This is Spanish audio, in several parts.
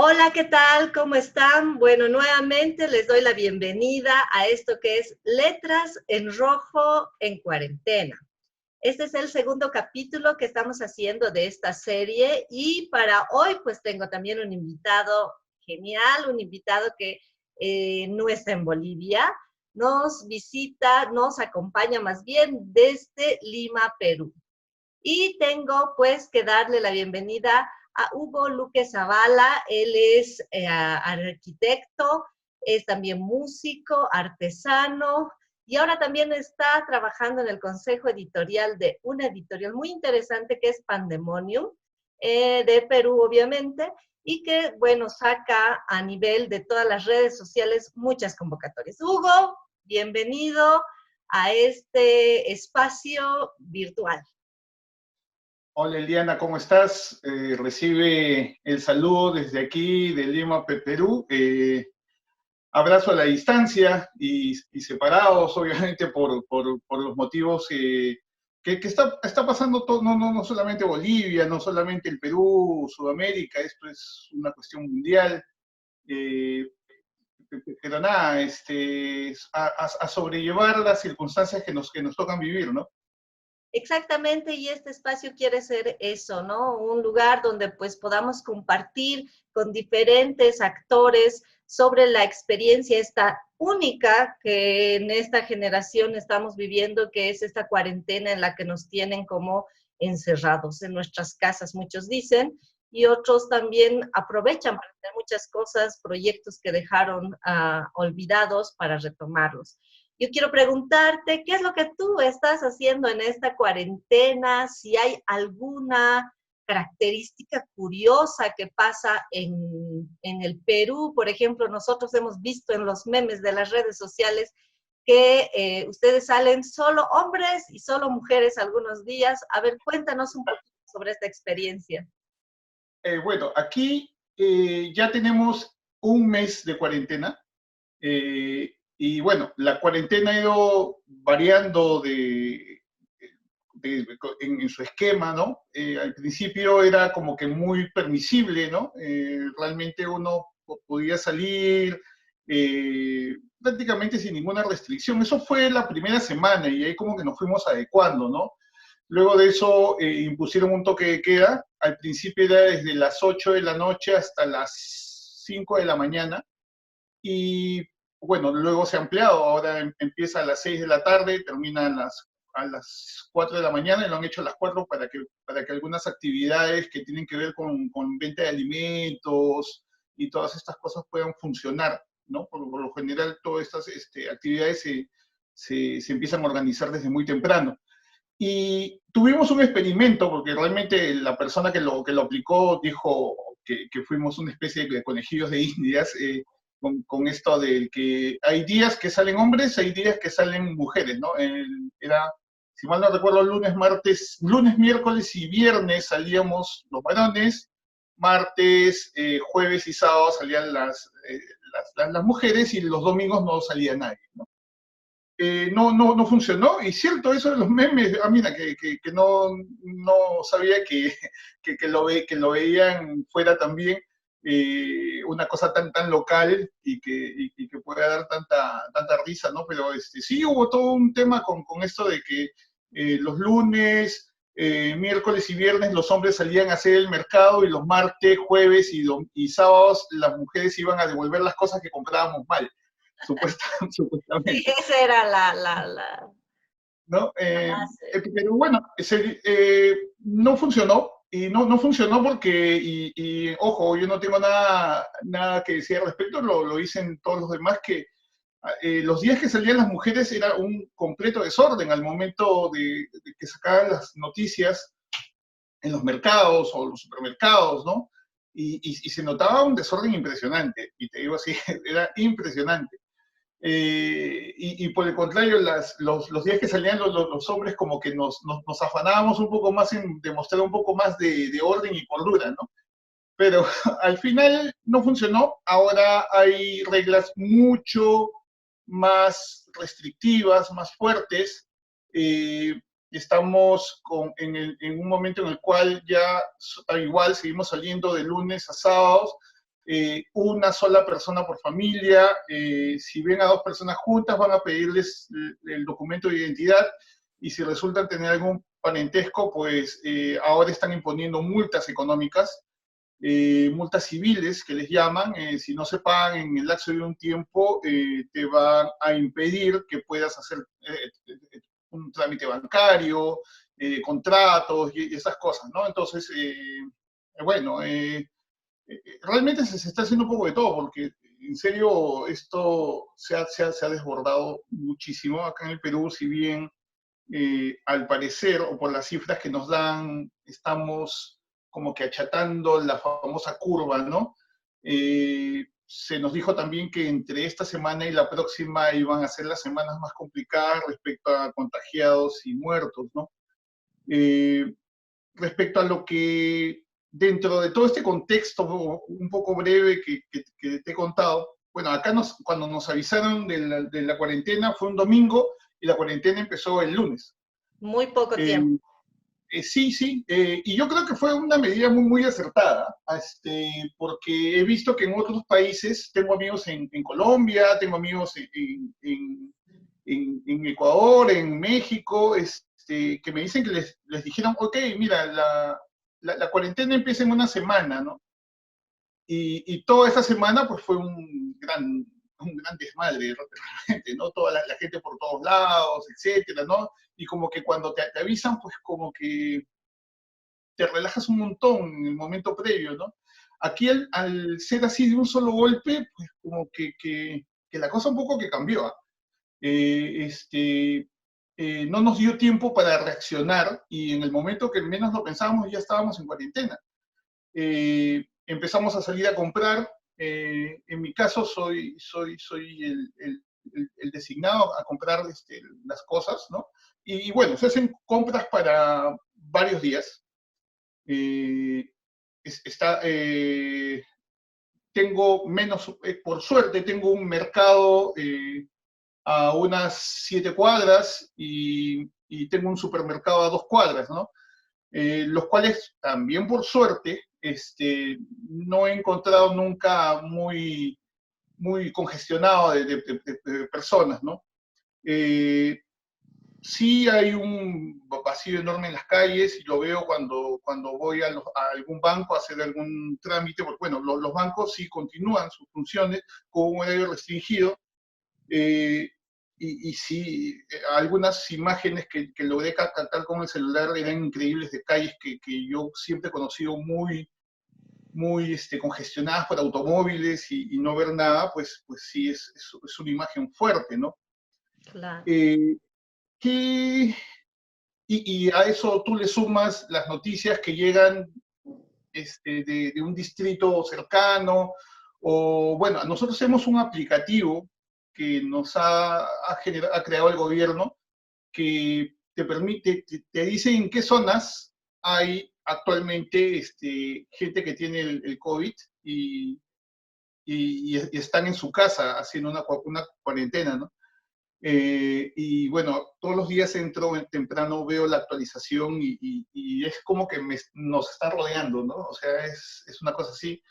Hola, ¿qué tal? ¿Cómo están? Bueno, nuevamente les doy la bienvenida a esto que es Letras en Rojo en Cuarentena. Este es el segundo capítulo que estamos haciendo de esta serie y para hoy pues tengo también un invitado genial, un invitado que no está en Bolivia, nos visita, nos acompaña más bien desde Lima, Perú. Y tengo pues que darle la bienvenida a Hugo Luque Zavala. Él es arquitecto, es también músico, artesano y ahora también está trabajando en el consejo editorial de una editorial muy interesante que es Pandemonium, de Perú obviamente, y que, bueno, saca a nivel de todas las redes sociales muchas convocatorias. Hugo, bienvenido a este espacio virtual. Hola Eliana, ¿cómo estás? Recibe el saludo desde aquí de Lima, Perú. Abrazo a la distancia y separados, obviamente, por los motivos que está pasando todo, no solamente Bolivia, no solamente el Perú, Sudamérica, esto es una cuestión mundial. Eh, pero nada, a sobrellevar las circunstancias que nos tocan vivir, ¿no? Exactamente, y este espacio quiere ser eso, ¿no? Un lugar donde pues podamos compartir con diferentes actores sobre la experiencia esta única que en esta generación estamos viviendo, que es esta cuarentena en la que nos tienen como encerrados en nuestras casas, muchos dicen, y otros también aprovechan para hacer muchas cosas, proyectos que dejaron olvidados para retomarlos. Yo quiero preguntarte, ¿qué es lo que tú estás haciendo en esta cuarentena? Si hay alguna característica curiosa que pasa en el Perú. Por ejemplo, nosotros hemos visto en los memes de las redes sociales que ustedes salen solo hombres y solo mujeres algunos días. A ver, cuéntanos un poquito sobre esta experiencia. Bueno, aquí ya tenemos un mes de cuarentena. Y bueno, la cuarentena ha ido variando en su esquema, ¿no? Al principio era como que muy permisible, ¿no? Realmente uno podía salir prácticamente sin ninguna restricción. Eso fue la primera semana y ahí como que nos fuimos adecuando, ¿no? Luego de eso impusieron un toque de queda. Al principio era desde las 8 de la noche hasta las 5 de la mañana. Y bueno, luego se ha ampliado, ahora empieza a las 6 de la tarde, termina a las 4 de la mañana y lo han hecho a las 4 para que algunas actividades que tienen que ver con venta de alimentos y todas estas cosas puedan funcionar, ¿no? Por lo general, todas estas actividades se empiezan a organizar desde muy temprano. Y tuvimos un experimento, porque realmente la persona que lo aplicó dijo que fuimos una especie de conejillos de indias, con esto de que hay días que salen hombres, hay días que salen mujeres, ¿no? Era, si mal no recuerdo, lunes, miércoles y viernes salíamos los varones, martes, jueves y sábado salían las mujeres y los domingos no salía nadie, ¿no? No funcionó, y cierto, eso de los memes, mira, que no sabía que lo veían fuera también, una cosa tan local y que pueda dar tanta risa, ¿no? Pero sí hubo todo un tema con esto de que los lunes, miércoles y viernes los hombres salían a hacer el mercado y los martes, jueves y sábados las mujeres iban a devolver las cosas que comprábamos mal, Sí, supuestamente. esa era la ¿No? base. Pero bueno, no funcionó, y no funcionó porque, ojo, yo no tengo nada que decir al respecto, lo dicen todos los demás, que los días que salían las mujeres era un completo desorden al momento de que sacaban las noticias en los mercados o los supermercados, ¿no? Y se notaba un desorden impresionante, y te digo así, era impresionante. Y por el contrario, los días que salían los hombres, como que nos afanábamos un poco más en demostrar un poco más de orden y cordura, ¿no? Pero al final no funcionó. Ahora hay reglas mucho más restrictivas, más fuertes. Eh, Estamos en un momento en el cual ya, al igual, seguimos saliendo de lunes a sábados, una sola persona por familia. Si ven a dos personas juntas, van a pedirles el documento de identidad, y si resultan tener algún parentesco, pues ahora están imponiendo multas económicas, multas civiles que les llaman. Si no se pagan en el lapso de un tiempo, te van a impedir que puedas hacer un trámite bancario, contratos y esas cosas, ¿no? Entonces, bueno, realmente se está haciendo un poco de todo, porque en serio esto se ha desbordado muchísimo acá en el Perú. Si bien al parecer, o por las cifras que nos dan, estamos como que achatando la famosa curva, ¿no? Se nos dijo también que entre esta semana y la próxima iban a ser las semanas más complicadas respecto a contagiados y muertos, ¿no? Eh, Respecto a lo que, dentro de todo este contexto un poco breve que te he contado, bueno, acá cuando nos avisaron de la cuarentena fue un domingo, y la cuarentena empezó el lunes. Muy poco Eh, tiempo. sí, sí, y yo creo que fue una medida muy, muy acertada, porque he visto que en otros países, tengo amigos en Colombia, tengo amigos en Ecuador, en México, que me dicen que les dijeron, ok, mira, la cuarentena empieza en una semana, ¿no? Y toda esa semana pues fue un gran desmadre realmente, ¿no? Toda la gente por todos lados, etcétera, ¿no? Y como que cuando te avisan, pues como que te relajas un montón en el momento previo, ¿no? Aquí al ser así de un solo golpe, pues como que la cosa un poco que cambió. No nos dio tiempo para reaccionar, y en el momento que menos lo pensábamos ya estábamos en cuarentena. Empezamos a salir a comprar. En mi caso soy el designado a comprar las cosas, ¿no? Y bueno, se hacen compras para varios días. Eh, está, tengo menos, por suerte, tengo un mercado a unas 7 cuadras, y tengo un supermercado a 2 cuadras, ¿no? Los cuales también por suerte no he encontrado nunca muy, muy congestionado de personas, ¿no? Sí hay un vacío enorme en las calles, y lo veo cuando voy a algún banco a hacer algún trámite, porque bueno, los bancos sí continúan sus funciones con un horario restringido. eh, y sí, algunas imágenes que logré captar con el celular eran increíbles, de calles que yo siempre he conocido muy, muy congestionadas por automóviles, y no ver nada, pues sí, es una imagen fuerte, ¿no? Claro. Eh, ¿qué, y a eso tú le sumas las noticias que llegan de un distrito cercano, o bueno, nosotros tenemos un aplicativo que nos ha creado el gobierno, que te permite, te dice en qué zonas hay actualmente gente que tiene el COVID, y están en su casa haciendo una cuarentena, ¿no? Y bueno, todos los días entro temprano, veo la actualización, y es como que nos está rodeando, ¿no? O sea, es una cosa así.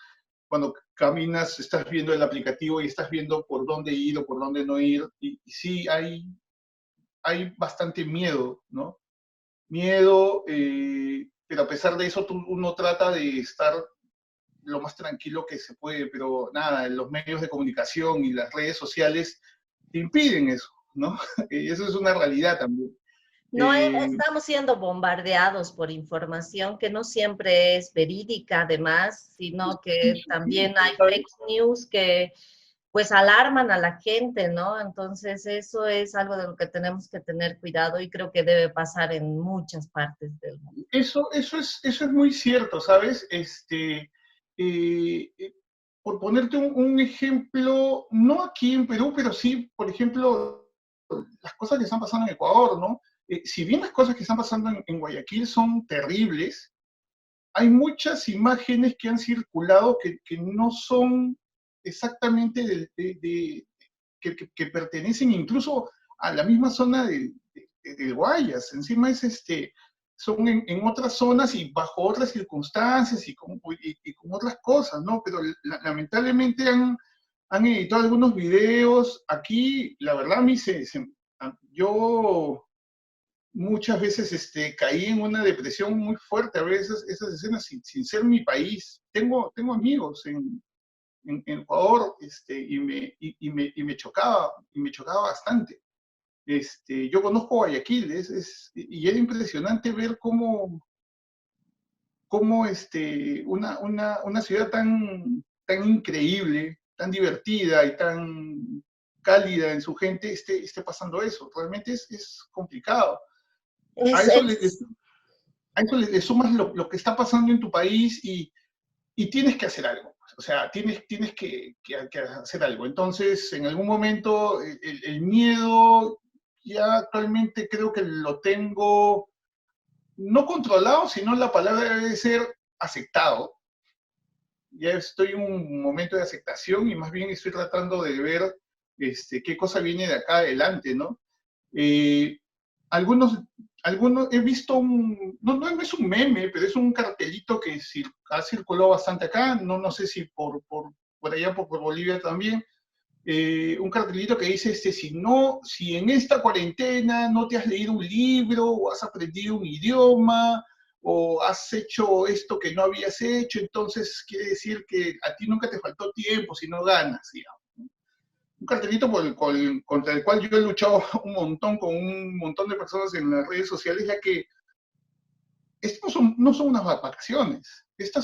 Cuando caminas, estás viendo el aplicativo y estás viendo por dónde ir o por dónde no ir. Y sí, hay bastante miedo, ¿no? Miedo, pero a pesar de eso, uno trata de estar lo más tranquilo que se puede, pero nada, los medios de comunicación y las redes sociales te impiden eso, ¿no? Y eso es una realidad también. No Eh, estamos siendo bombardeados por información que no siempre es verídica, además, sino que también hay fake news que pues alarman a la gente, ¿no? Entonces eso es algo de lo que tenemos que tener cuidado, y creo que debe pasar en muchas partes del mundo. eso es muy cierto, ¿sabes? Eh, eh, por ponerte un ejemplo, no aquí en Perú, pero sí, por ejemplo, las cosas que están pasando en Ecuador, ¿no? Si bien las cosas que están pasando en Guayaquil son terribles, hay muchas imágenes que han circulado que no son exactamente que pertenecen incluso a la misma zona del Guayas. Encima son en otras zonas y bajo otras circunstancias y con otras cosas, ¿no? Pero lamentablemente han editado algunos videos. Aquí, la verdad, a mí yo muchas veces caí en una depresión muy fuerte, a veces esas escenas sin ser mi país. Tengo amigos en Ecuador, y me chocaba bastante. Yo conozco Guayaquil, y era impresionante ver cómo una ciudad tan increíble, tan divertida y tan cálida en su gente esté pasando eso. Realmente es complicado. A Es, eso es, a eso le sumas lo que está pasando en tu país y tienes que hacer algo. O sea, tienes que hacer algo. Entonces, en algún momento, el miedo ya actualmente creo que lo tengo no controlado, sino la palabra debe ser aceptado. Ya estoy en un momento de aceptación y más bien estoy tratando de ver qué cosa viene de acá adelante, ¿no? Eh, algunos, he visto no es un meme, pero es un cartelito que ha circulado bastante acá, no sé si por allá, por Bolivia también, un cartelito que dice, si en esta cuarentena no te has leído un libro, o has aprendido un idioma, o has hecho esto que no habías hecho, entonces quiere decir que a ti nunca te faltó tiempo, sino ganas, digamos. Un cartelito contra el cual yo he luchado un montón con un montón de personas en las redes sociales, ya que esto no son unas vacaciones, esto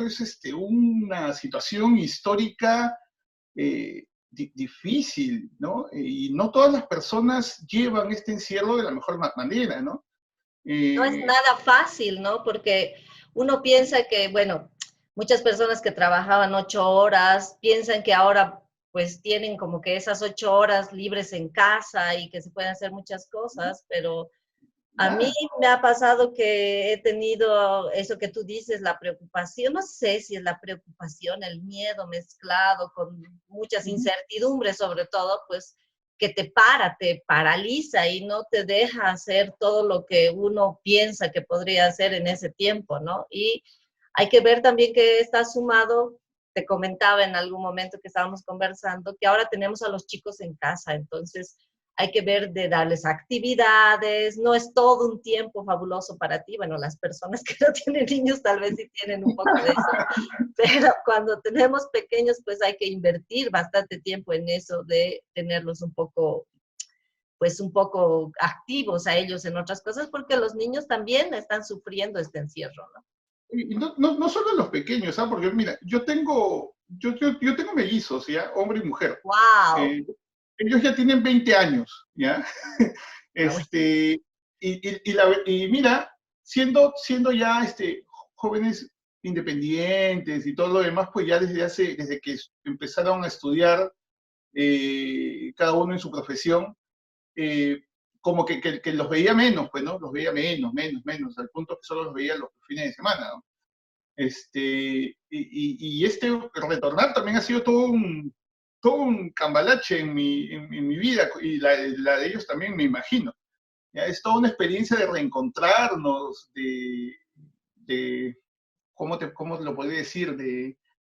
es una situación histórica difícil, ¿no? Y no todas las personas llevan este encierro de la mejor manera, ¿no? no es Eh, nada fácil, ¿no? Porque uno piensa que, bueno, muchas personas que trabajaban 8 horas piensan que ahora pues tienen como que esas 8 horas libres en casa y que se pueden hacer muchas cosas, pero a mí nada. me ha pasado que he tenido eso que tú dices, la preocupación, no sé si es la preocupación, el miedo mezclado con muchas incertidumbres sobre todo, pues que te paraliza y no te deja hacer todo lo que uno piensa que podría hacer en ese tiempo, ¿no? Y hay que ver también que está sumado, te comentaba en algún momento que estábamos conversando, que ahora tenemos a los chicos en casa, entonces hay que ver de darles actividades, no es todo un tiempo fabuloso para ti, bueno, las personas que no tienen niños tal vez sí tienen un poco de eso, pero cuando tenemos pequeños pues hay que invertir bastante tiempo en eso de tenerlos un poco, pues un poco activos a ellos en otras cosas, porque los niños también están sufriendo este encierro, ¿no? Y no solo los pequeños, ¿sabes? Porque mira, yo tengo mellizos, ¿ya? Hombre y mujer. ¡Wow! Eh, Ellos ya tienen 20 años, ¿ya? Ah, bueno. Y mira, siendo ya jóvenes independientes y todo lo demás, pues ya desde que empezaron a estudiar, cada uno en su profesión, eh, como que los veía menos, pues, ¿no? Los veía menos, al punto que solo los veía los fines de semana, ¿no? Y este retornar también ha sido todo un cambalache en mi vida, y la de ellos también, me imagino. ¿Ya? Es toda una experiencia de reencontrarnos, de ¿cómo lo podría decir? De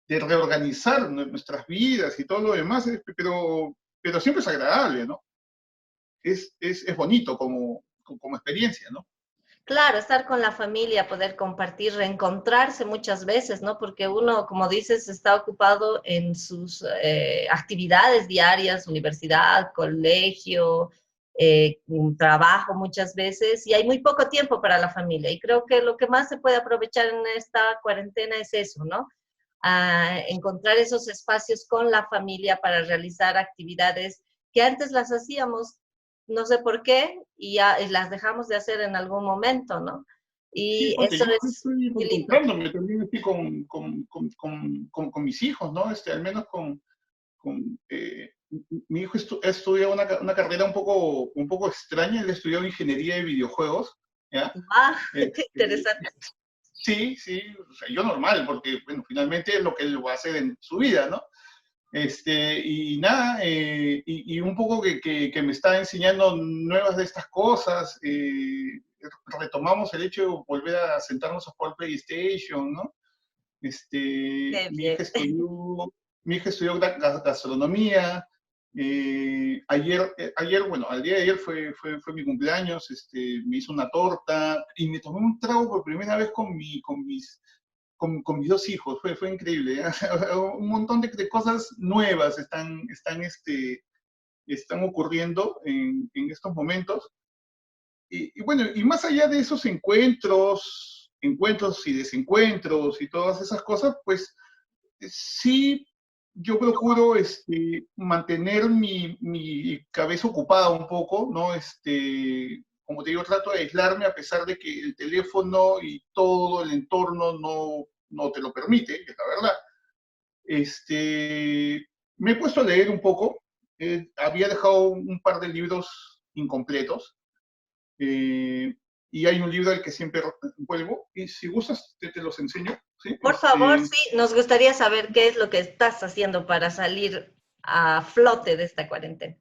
reorganizar nuestras vidas y todo lo demás, pero siempre es agradable, ¿no? Es bonito como experiencia, ¿no? Claro, estar con la familia, poder compartir, reencontrarse muchas veces, ¿no? Porque uno, como dices, está ocupado en sus actividades diarias, universidad, colegio, trabajo muchas veces, y hay muy poco tiempo para la familia. Y creo que lo que más se puede aprovechar en esta cuarentena es eso, ¿no? Encontrar esos espacios con la familia para realizar actividades que antes las hacíamos no sé por qué, y ya y las dejamos de hacer en algún momento, ¿no? Sí, Y porque eso yo es estoy muy lindo. reencontrándome también así con mis hijos, ¿no? Al menos mi hijo ha estudiado una carrera un poco extraña. Él estudió ingeniería de videojuegos, ¿ya? Ah, qué Este, interesante. sí, o sea, yo normal, porque, bueno, finalmente es lo que él va a hacer en su vida, ¿no? Y nada, y un poco que me está enseñando nuevas de estas cosas. retomamos el hecho de volver a sentarnos a jugar PlayStation, ¿no? Qué Mi bien. hija estudió, mi hija estudió gastronomía. Ayer, bueno, al día de ayer fue mi cumpleaños, me hizo una torta y me tomé un trago por primera vez con mis dos hijos. Fue increíble, ¿eh? Un montón de cosas nuevas están ocurriendo en estos momentos. Y bueno, y más allá de esos encuentros y desencuentros y todas esas cosas, pues sí, yo procuro mantener mi cabeza ocupada un poco, ¿no? Como te digo, trato de aislarme a pesar de que el teléfono y todo el entorno no te lo permite, es la verdad. Me he puesto a leer un poco, había dejado un par de libros incompletos, eh, y hay un libro al que siempre vuelvo, y si gustas te los enseño, ¿sí? Por favor, sí, nos gustaría saber qué es lo que estás haciendo para salir a flote de esta cuarentena.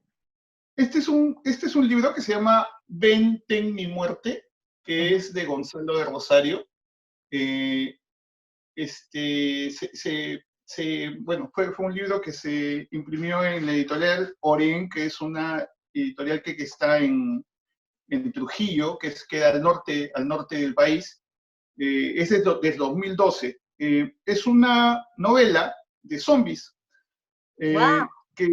Este es un libro que se llama Ven, ten mi muerte, que es de Gonzalo de Rosario. Eh, bueno, fue un libro que se imprimió en la editorial Oren, que es una editorial que está en Trujillo, queda al norte del país. Es desde 2012. Es una novela de zombies. Wow. Que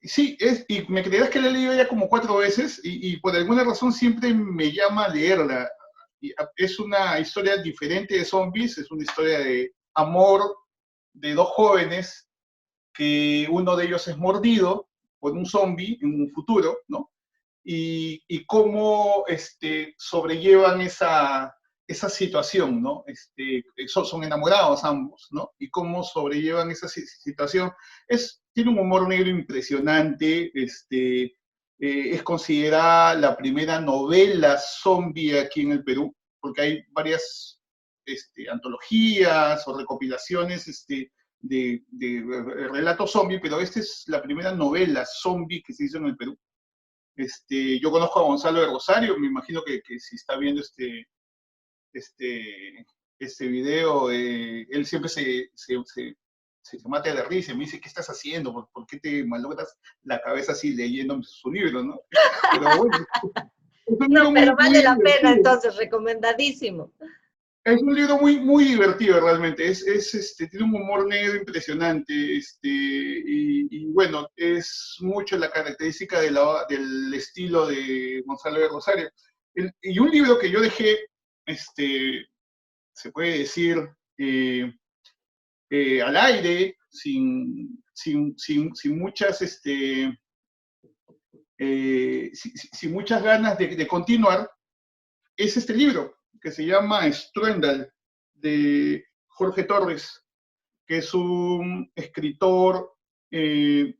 sí, y me creerás que la he leído ya como 4 veces y por alguna razón siempre me llama a leerla. Es una historia diferente de zombies, es una historia de amor de dos jóvenes que uno de ellos es mordido por un zombie en un futuro, ¿no? Y cómo sobrellevan esa situación, ¿no? Son enamorados ambos, ¿no? Y cómo sobrellevan esa situación. Tiene un humor negro impresionante, es considerada la primera novela zombie aquí en el Perú, porque hay varias antologías o recopilaciones de relatos zombie, pero esta es la primera novela zombie que se hizo en el Perú. Yo conozco a Gonzalo de Rosario, me imagino que si está viendo este, este video, él siempre se mata de risa y me dice, ¿qué estás haciendo? ¿Por qué te malogras la cabeza así leyendo su libro, ¿no? Pero bueno, es un No, libro pero muy vale la pena, divertido. entonces, recomendadísimo. Es un libro muy divertido realmente, tiene un humor negro impresionante, y bueno, es mucho la característica del estilo de Gonzalo de Rosario. Y un libro que yo dejé, se puede decir, al aire, sin muchas, sin muchas ganas de continuar, es este libro, que se llama Struendal, de Jorge Torres, que es un escritor de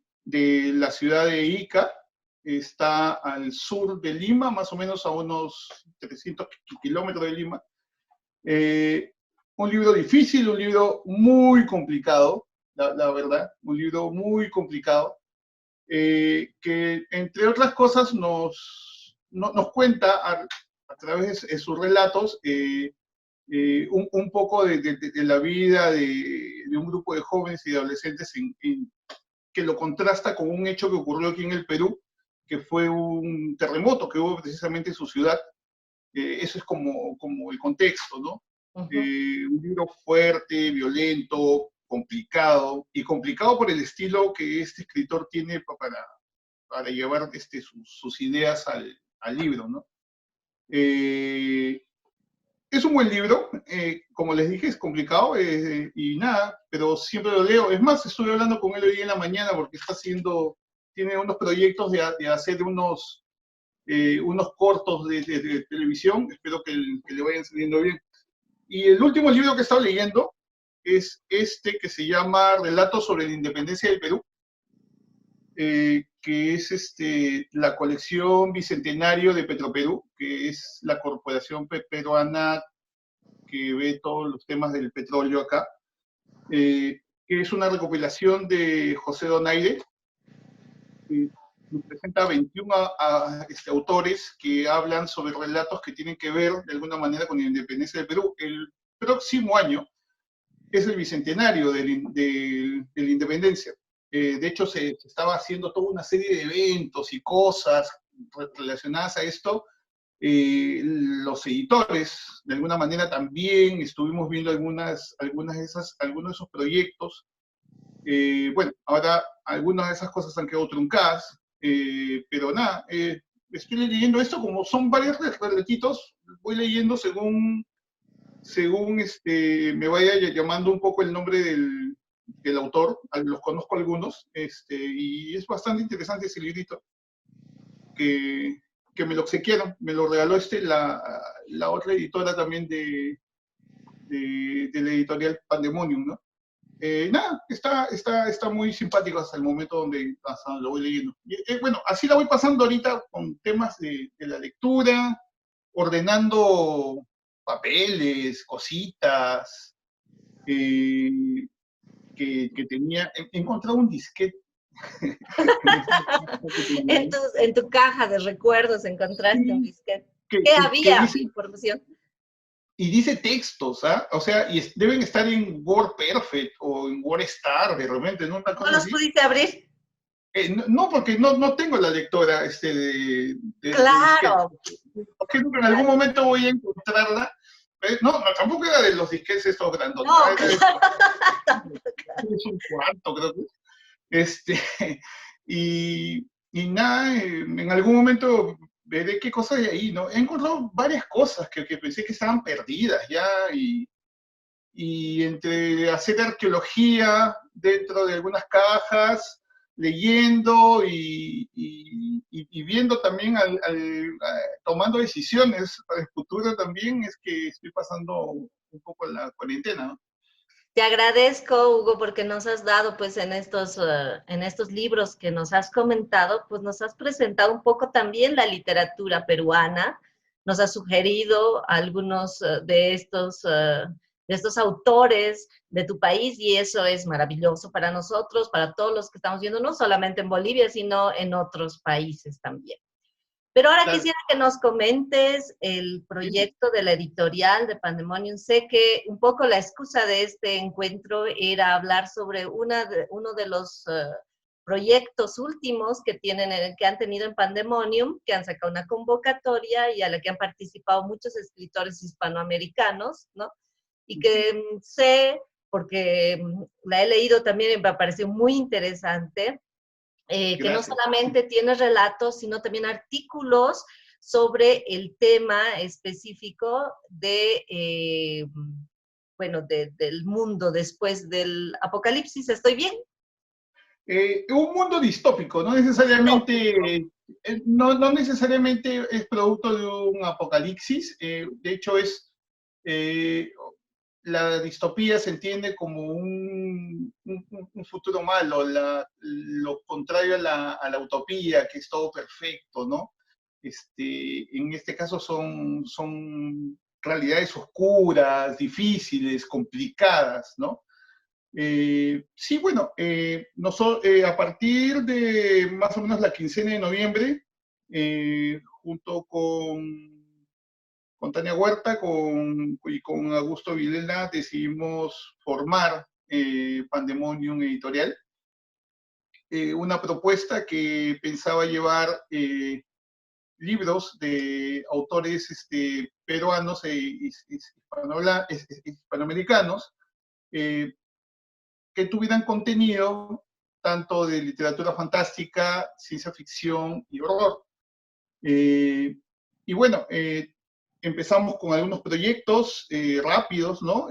la ciudad de Ica, está al sur de Lima, más o menos a unos 300 kilómetros de Lima. Un libro difícil, un libro muy complicado, la verdad, un libro muy complicado, que entre otras cosas nos cuenta a través de sus relatos un poco de la vida de un grupo de jóvenes y de adolescentes que lo contrasta con un hecho que ocurrió aquí en el Perú, que fue un terremoto que hubo precisamente en su ciudad. Eso es como el contexto, ¿no? Un libro fuerte, violento, complicado, y complicado por el estilo que este escritor tiene para llevar sus ideas al libro, ¿no? Es un buen libro, como les dije, es complicado, y nada, pero siempre lo leo. Es más, estuve hablando con él hoy en la mañana porque tiene unos proyectos de hacer unos cortos de televisión, espero que le vayan saliendo bien. Y el último libro que he estado leyendo es que se llama Relatos sobre la Independencia del Perú, que es la colección Bicentenario de Petroperú, que es la corporación peruana que ve todos los temas del petróleo acá, que es una recopilación de José Donaire, nos presenta 21 autores que hablan sobre relatos que tienen que ver de alguna manera con la independencia del Perú. El próximo año es el bicentenario de la independencia. De hecho, se estaba haciendo toda una serie de eventos y cosas relacionadas a esto. Los editores, de alguna manera, también estuvimos viendo algunos de esos proyectos. Bueno, ahora algunas de esas cosas han quedado truncadas, pero nada, estoy leyendo esto, como son varios relatitos, voy leyendo según me vaya llamando un poco el nombre del autor, los conozco algunos, y es bastante interesante ese librito que me lo obsequiaron, me lo regaló la otra editora también de la editorial Pandemonium, ¿no? Nada, está muy simpático hasta el momento donde lo voy leyendo. Bueno, así la voy pasando ahorita con temas de la lectura, ordenando papeles, cositas, que tenía. He encontrado un disquete. En tu caja de recuerdos encontraste un Sí, disquete. que, ¿Qué que, que había? dice, Información. y dice textos, ¿ah? O sea, y deben estar en Word Perfect o en Word Star de repente, ¿no? Una ¿No cosa los así. pudiste abrir? No, porque no tengo la lectora de disquete. Claro. Porque en algún momento voy a encontrarla. No, tampoco era de los disquetes estos grandotes, No, era claro. es un cuarto, creo que. Este, y nada, en algún momento veré qué cosas hay ahí, ¿no? He encontrado varias cosas que pensé que estaban perdidas ya, y entre hacer arqueología dentro de algunas cajas, leyendo y viendo también, tomando decisiones para el futuro también, es que estoy pasando un poco la cuarentena, ¿no? Te agradezco, Hugo, porque nos has dado, pues, en estos libros que nos has comentado, pues nos has presentado un poco también la literatura peruana, nos has sugerido algunos de estos autores de tu país y eso es maravilloso para nosotros, para todos los que estamos viendo, no solamente en Bolivia, sino en otros países también. Pero ahora Claro. quisiera que nos comentes el proyecto de la editorial de Pandemonium. Sé que un poco la excusa de este encuentro era hablar sobre uno de los proyectos últimos que han tenido en Pandemonium, que han sacado una convocatoria y a la que han participado muchos escritores hispanoamericanos, ¿no? Y que sé, porque la he leído también y me pareció muy interesante, que no Gracias. solamente tiene relatos, sino también artículos sobre el tema específico del mundo después del apocalipsis. ¿Estoy bien? Un mundo distópico, Distópico. no necesariamente es producto de un apocalipsis, de hecho eh, la distopía se entiende como un futuro malo, lo contrario a la utopía, que es todo perfecto, ¿no? En este caso son realidades oscuras, difíciles, complicadas, ¿no? Sí, bueno, a partir de más o menos la quincena de noviembre, junto con Tania Huerta y con Augusto Vilela, decidimos formar Pandemonium Editorial, una propuesta que pensaba llevar libros de autores peruanos hispanoamericanos, que tuvieran contenido tanto de literatura fantástica, ciencia ficción y horror. Y bueno, empezamos con algunos proyectos rápidos, ¿no?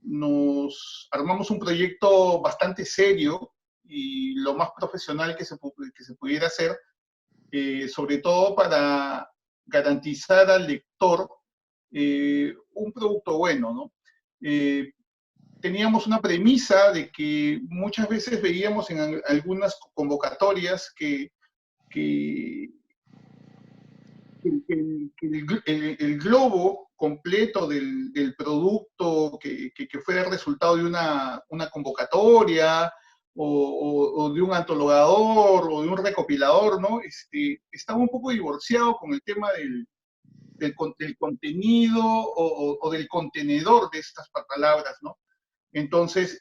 Nos armamos un proyecto bastante serio y lo más profesional que se pudiera hacer, sobre todo para garantizar al lector un producto bueno, ¿no? Teníamos una premisa de que muchas veces veíamos en algunas convocatorias que el globo completo del producto que fuera el resultado de una convocatoria o de un antologador o de un recopilador, ¿no? Estaba un poco divorciado con el tema del contenido o del contenedor de estas palabras, ¿no? Entonces,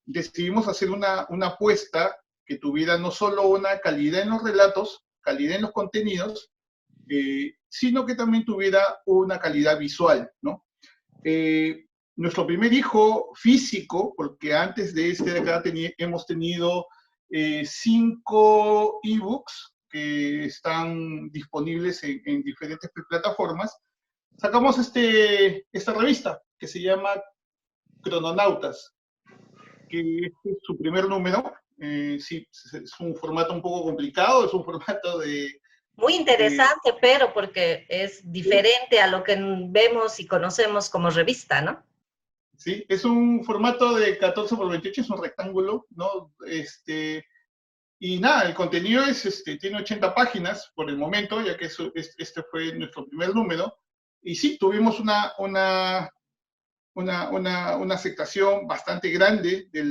decidimos hacer una apuesta que tuviera no solo una calidad en los relatos, calidad en los contenidos, sino que también tuviera una calidad visual, ¿no? Nuestro primer hijo físico, porque antes de este de acá hemos tenido 5 ebooks que están disponibles en diferentes plataformas, sacamos esta revista que se llama Crononautas, que este es su primer número. Sí, es un formato un poco complicado, es un formato Muy de interesante, pero porque es diferente a lo que vemos y conocemos como revista, ¿no? sí, es un formato de 14 por 28, es un rectángulo, ¿no? Y nada, el contenido tiene 80 páginas por el momento, ya que este fue nuestro primer número. Y sí, tuvimos una aceptación bastante grande de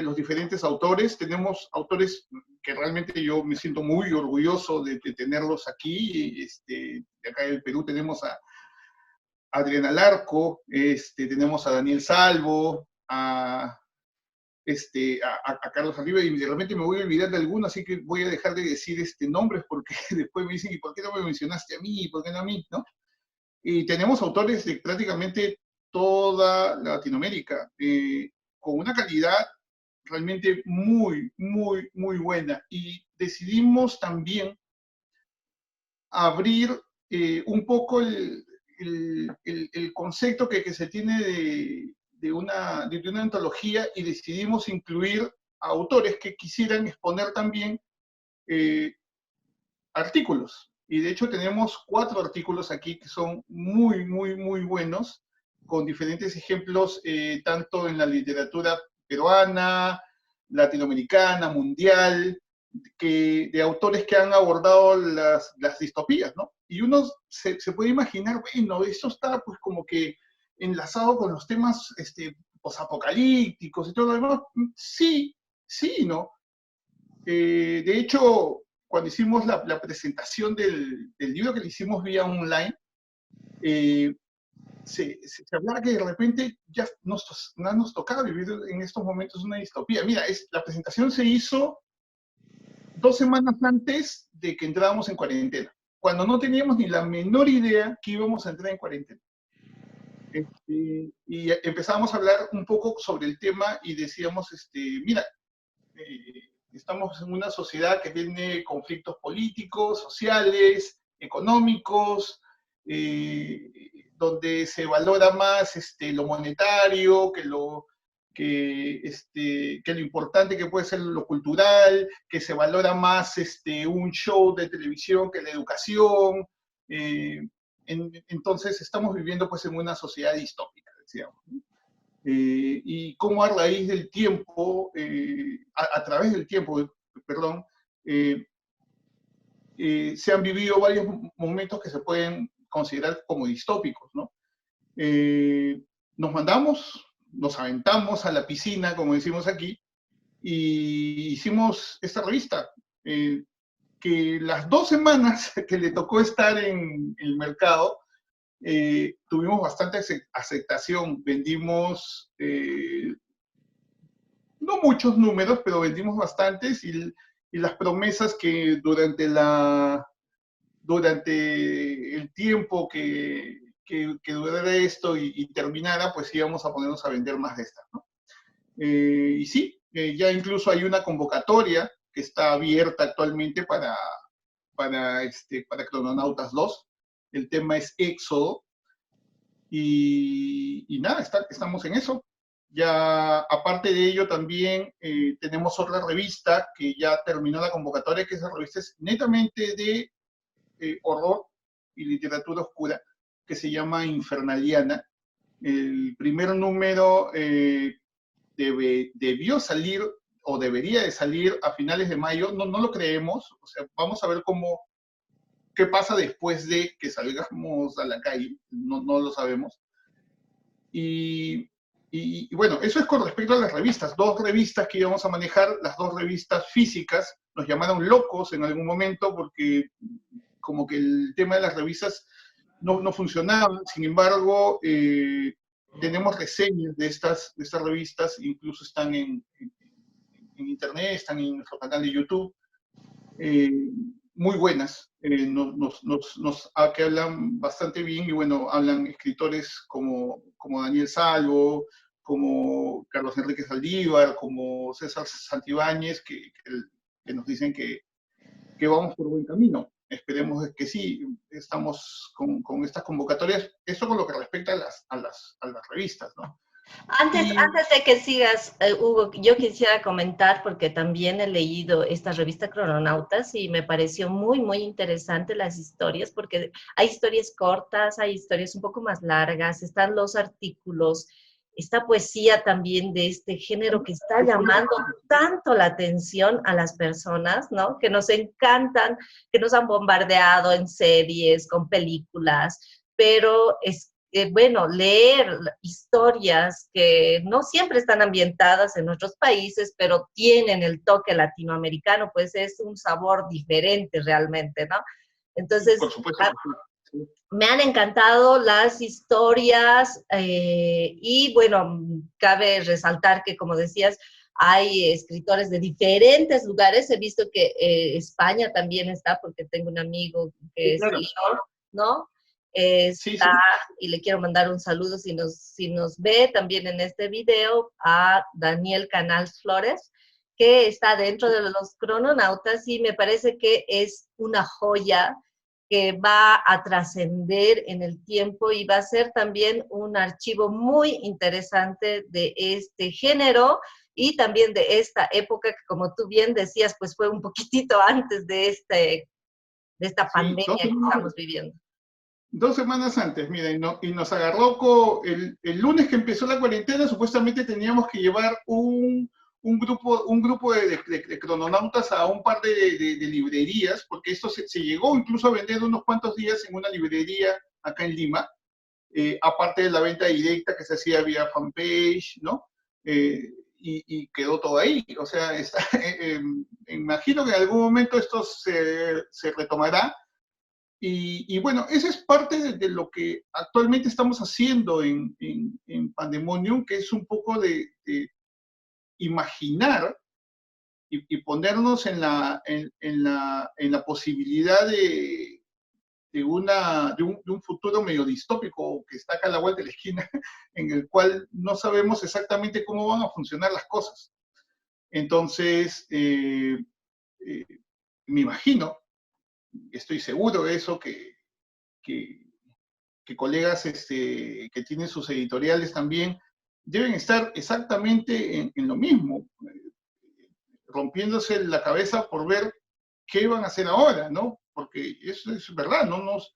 los diferentes autores. Tenemos autores que realmente yo me siento muy orgulloso de tenerlos aquí. De acá en el Perú tenemos a Adriana Larco, tenemos a Daniel Salvo, a Carlos Arriba, y de repente me voy a olvidar de alguno, así que voy a dejar de decir nombres porque después me dicen, ¿y por qué no me mencionaste a mí? ¿Por qué no a mí? ¿No? Y tenemos autores de prácticamente toda Latinoamérica, con una calidad realmente muy, muy, muy buena. Y decidimos también abrir un poco el concepto que se tiene de una antología, y decidimos incluir a autores que quisieran exponer también artículos. Y de hecho tenemos 4 artículos aquí que son muy, muy, muy buenos, con diferentes ejemplos, tanto en la literatura peruana, latinoamericana, mundial, de autores que han abordado las distopías, ¿no? Y uno se puede imaginar, bueno, esto está pues como que enlazado con los temas posapocalípticos y todo lo demás. Sí, sí, ¿no? De hecho, cuando hicimos la presentación del libro, que le hicimos vía online, eh, se hablaba que de repente ya nos tocaba vivir en estos momentos una distopía. Mira, la presentación se hizo 2 semanas antes de que entrábamos en cuarentena, cuando no teníamos ni la menor idea que íbamos a entrar en cuarentena. Y empezábamos a hablar un poco sobre el tema y decíamos, mira, estamos en una sociedad que tiene conflictos políticos, sociales, económicos, donde se valora más lo monetario que lo importante que puede ser lo cultural, que se valora más un show de televisión que la educación. Entonces estamos viviendo pues en una sociedad distópica, decíamos. Y cómo a raíz del tiempo, a través del tiempo, perdón, se han vivido varios momentos que se pueden considerar como distópicos, ¿no? Nos aventamos a la piscina, como decimos aquí, y hicimos esta revista, que las 2 semanas que le tocó estar en el mercado, tuvimos bastante aceptación. Vendimos, no muchos números, pero vendimos bastantes, y las promesas que durante el tiempo que durara esto y terminara, pues íbamos a ponernos a vender más de estas, ¿no? Y sí, ya incluso hay una convocatoria que está abierta actualmente para Crononautas 2. El tema es Éxodo. Y nada, estamos en eso. Ya aparte de ello también tenemos otra revista que ya terminó la convocatoria, que esa revista es netamente de horror y literatura oscura, que se llama Infernaliana. El primer número debió salir o debería de salir a finales de mayo. No lo creemos, o sea, vamos a ver qué pasa después de que salgamos a la calle, no lo sabemos. Y Y bueno, eso es con respecto a las revistas. Dos revistas que íbamos a manejar, las dos revistas físicas, nos llamaron locos en algún momento porque como que el tema de las revistas no funcionaba. Sin embargo, tenemos reseñas de estas revistas, incluso están en internet, están en nuestro canal de YouTube, eh, muy buenas, que hablan bastante bien, y bueno, hablan escritores como Daniel Salvo, como Carlos Enrique Saldívar, como César Santibáñez, que nos dicen que vamos por buen camino. Esperemos que sí, estamos con estas convocatorias, eso con lo que respecta a las revistas, ¿no? Y Antes de que sigas, Hugo, yo quisiera comentar, porque también he leído esta revista Crononautas y me pareció muy, muy interesante las historias, porque hay historias cortas, hay historias un poco más largas, están los artículos, esta poesía también de este género que está llamando tanto la atención a las personas, ¿no? Que nos encantan, que nos han bombardeado en series, con películas, pero es bueno, leer historias que no siempre están ambientadas en nuestros países, pero tienen el toque latinoamericano, pues es un sabor diferente realmente, ¿no? Entonces, por supuesto que sí. me han encantado las historias y bueno, cabe resaltar que, como decías, hay escritores de diferentes lugares. He visto que España también está, porque tengo un amigo que Sí, es claro. Leo, ¿no? Sí, Está, sí. y le quiero mandar un saludo si nos ve también en este video, a Daniel Canals Flores, que está dentro de los crononautas y me parece que es una joya que va a trascender en el tiempo y va a ser también un archivo muy interesante de este género y también de esta época que, como tú bien decías, pues fue un poquitito antes de esta Sí, pandemia que estamos viviendo. 2 semanas antes, mira, y nos agarró el lunes que empezó la cuarentena. Supuestamente teníamos que llevar un grupo de crononautas a un par de librerías, porque esto se llegó incluso a vender unos cuantos días en una librería acá en Lima, aparte de la venta directa que se hacía vía fanpage, ¿no? Y quedó todo ahí. O sea, imagino que en algún momento esto se retomará. Y bueno, esa es parte de lo que actualmente estamos haciendo en Pandemonium, que es un poco de imaginar y ponernos en la posibilidad de un futuro medio distópico que está acá a la vuelta de la esquina, en el cual no sabemos exactamente cómo van a funcionar las cosas. Entonces, eh, me imagino, estoy seguro de eso, que colegas que tienen sus editoriales también deben estar exactamente en lo mismo, rompiéndose la cabeza por ver qué van a hacer ahora, ¿no? Porque eso es verdad, no nos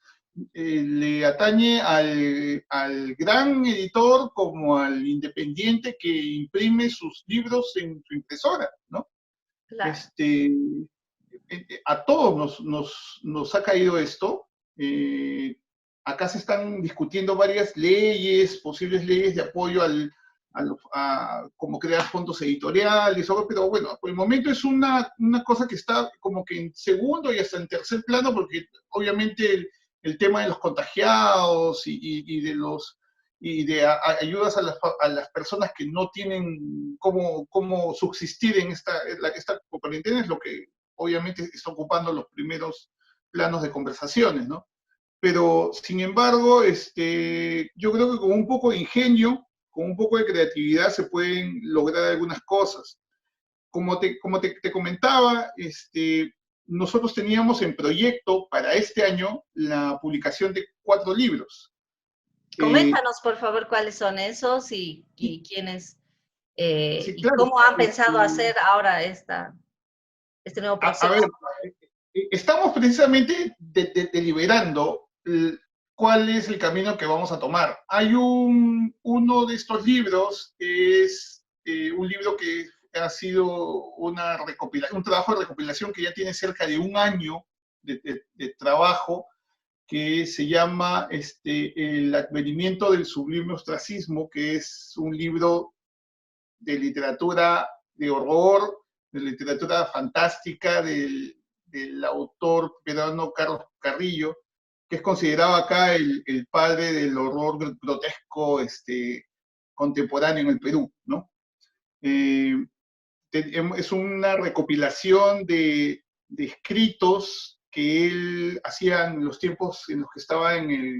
le atañe al gran editor como al independiente que imprime sus libros en su impresora, ¿no? Claro. A todos nos ha caído esto. Acá se están discutiendo varias leyes, posibles leyes de apoyo a cómo crear fondos editoriales, pero bueno, por el momento es una cosa que está como que en segundo y hasta en tercer plano, porque obviamente el tema de los contagiados y de ayudas a las personas que no tienen cómo subsistir en esta cuarentena es lo que obviamente está ocupando los primeros planos de conversaciones, ¿no? Pero, sin embargo, yo creo que con un poco de ingenio, con un poco de creatividad se pueden lograr algunas cosas. Como te comentaba, nosotros teníamos en proyecto para este año la publicación de 4 libros. Coméntanos, por favor, cuáles son esos y quiénes, Sí, y claro. cómo han pensado hacer ahora este nuevo A proceso. ver, estamos precisamente deliberando cuál es el camino que vamos a tomar. Hay uno de estos libros, que es un libro que ha sido un trabajo de recopilación que ya tiene cerca de un año de trabajo, que se llama El advenimiento del sublime ostracismo, que es un libro de literatura de horror, de literatura fantástica del autor peruano Carlos Carrillo, que es considerado acá el padre del horror grotesco contemporáneo en el Perú, ¿no? Eh, es una recopilación de escritos que él hacía en los tiempos en los que estaba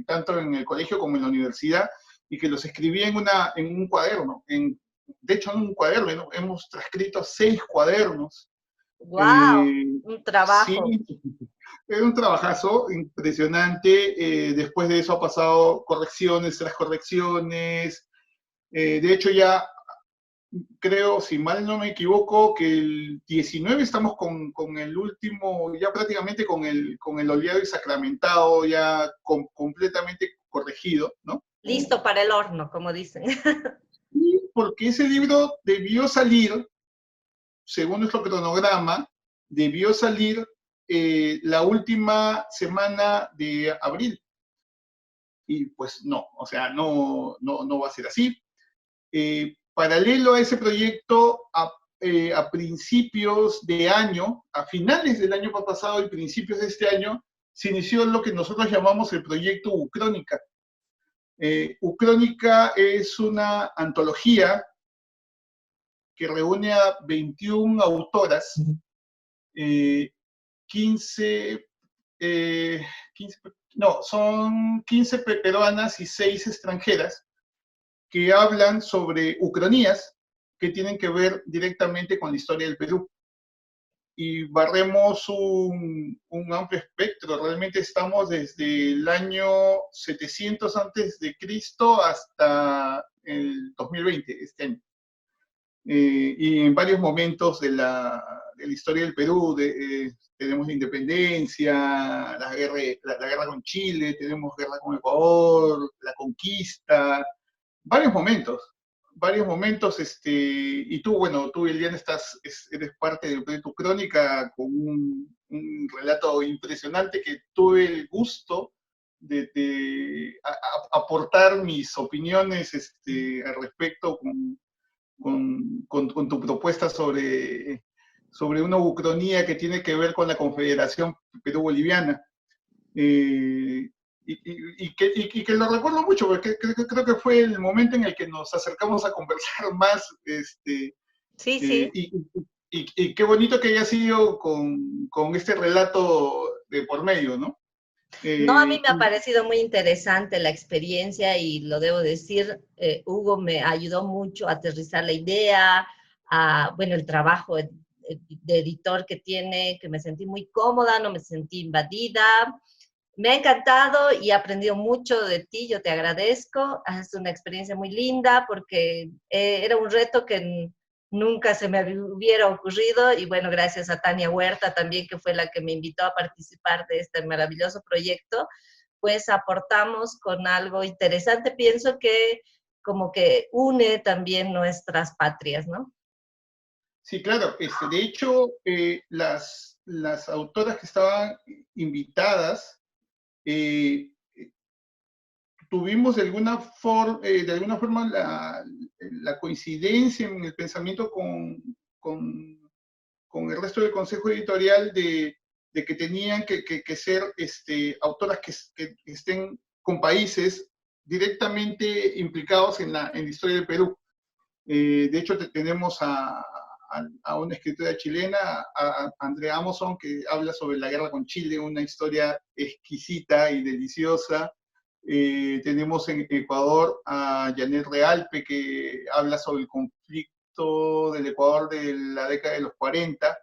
tanto en el colegio como en la universidad, y que los escribía en un cuaderno. De hecho, en un cuaderno, ¿no? Hemos transcrito 6 cuadernos. ¡Wow! Un Sí, trabajo. es un trabajazo impresionante. Después de eso ha pasado correcciones tras correcciones. De hecho, ya creo, si mal no me equivoco, que el 19 estamos con el último, ya prácticamente con el oleado y sacramentado, ya completamente corregido, ¿no? Listo para el horno, como dicen. Y porque ese libro debió salir, según nuestro cronograma, debió salir la última semana de abril. Y pues no, o sea, no va a ser así. Paralelo a ese proyecto, a principios de año, a finales del año pasado y principios de este año, se inició lo que nosotros llamamos el proyecto Ucrónica. Ucrónica es una antología que reúne a 21 autoras, 15, 15, no, son 15 peruanas y 6 extranjeras, que hablan sobre ucronías que tienen que ver directamente con la historia del Perú. Y barremos un amplio espectro. Realmente estamos desde el año 700 antes de Cristo hasta el 2020, este año. Y en varios momentos de la historia del Perú, tenemos la independencia, la guerra con Chile, tenemos guerra con Ecuador, la conquista, varios momentos, y tú, bueno, tú, Eliana, eres parte del proyecto Crónica con un relato impresionante que tuve el gusto de aportar mis opiniones al respecto con tu propuesta sobre una ucronía que tiene que ver con la Confederación Perú-Boliviana. Eh, y que lo recuerdo mucho, porque creo que fue el momento en el que nos acercamos a conversar más, Sí, eh, sí. y, y qué bonito que haya sido con este relato de por medio, ¿no? No, a mí me ha Y parecido muy interesante la experiencia y lo debo decir, Hugo me ayudó mucho a aterrizar la idea, bueno, el trabajo de editor que tiene, que me sentí muy cómoda, no me sentí invadida. Me ha encantado y he aprendido mucho de ti, yo te agradezco. Es una experiencia muy linda porque era un reto que nunca se me hubiera ocurrido y bueno, gracias a Tania Huerta también, que fue la que me invitó a participar de este maravilloso proyecto, pues aportamos con algo interesante, pienso que como que une también nuestras patrias, ¿no? sí, claro, de hecho, las autoras que estaban invitadas, eh, tuvimos de alguna forma la coincidencia en el pensamiento con el resto del consejo editorial de que tenían que ser autoras que estén con países directamente implicados en la historia del Perú. De hecho, tenemos a una escritora chilena, a Andrea Amoson, que habla sobre la guerra con Chile, una historia exquisita y deliciosa. Tenemos en Ecuador a Janet Realpe, que habla sobre el conflicto del Ecuador de la década de los 40.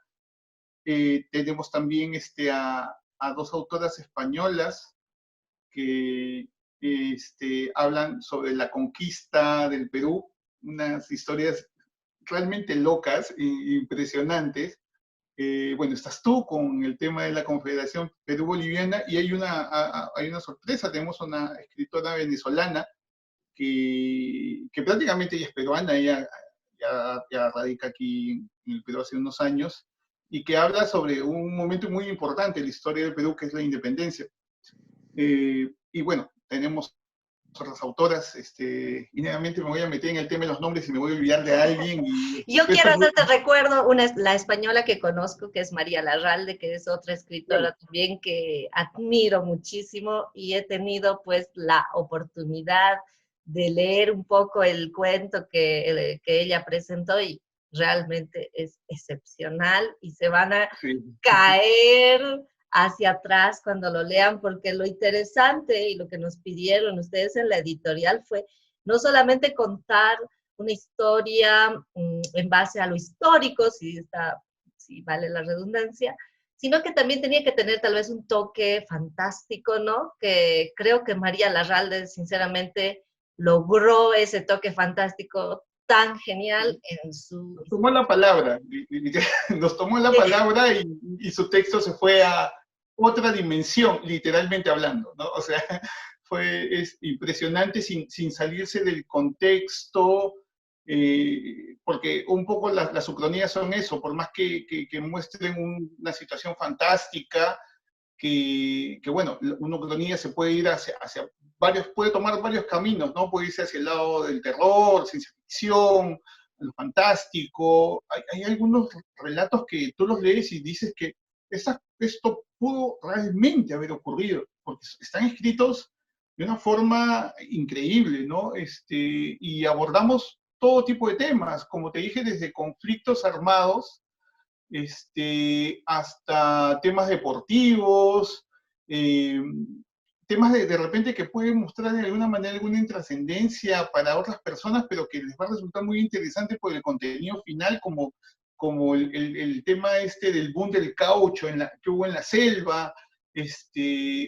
Tenemos también a dos autoras españolas que hablan sobre la conquista del Perú, unas historias realmente locas e impresionantes. Bueno, estás tú con el tema de la Confederación Perú-Boliviana y hay una sorpresa, tenemos una escritora venezolana que prácticamente ella es peruana, ella ya radica aquí en el Perú hace unos años, y que habla sobre un momento muy importante en la historia del Perú, que es la independencia. Y bueno, tenemos otras autoras, y nuevamente me voy a meter en el tema de los nombres y me voy a olvidar de alguien. Yo quiero hacerte recuerdo, la española que conozco, que es María Larralde, que es otra escritora también que admiro muchísimo y he tenido pues la oportunidad de leer un poco el cuento que ella presentó y realmente es excepcional y se van a caer hacia atrás cuando lo lean, porque lo interesante y lo que nos pidieron ustedes en la editorial fue no solamente contar una historia en base a lo histórico, si vale la redundancia, sino que también tenía que tener tal vez un toque fantástico, ¿no? Que creo que María Larralde, sinceramente, logró ese toque fantástico tan genial en su... Nos tomó la palabra, nos tomó la palabra y su texto se fue a otra dimensión, literalmente hablando, ¿no? O sea, es impresionante sin salirse del contexto, porque un poco las ucronías son eso, por más que muestren una situación fantástica, que bueno, una ucronía se puede ir hacia varios, puede tomar varios caminos, ¿no? Puede irse hacia el lado del terror, ciencia ficción, lo fantástico. Hay algunos relatos que tú los lees y dices que esto pudo realmente haber ocurrido, porque están escritos de una forma increíble, ¿no? Y abordamos todo tipo de temas, como te dije, desde conflictos armados hasta temas deportivos, temas de repente que pueden mostrar de alguna manera alguna intrascendencia para otras personas, pero que les va a resultar muy interesante por el contenido final, como el tema del boom del caucho que hubo en la selva,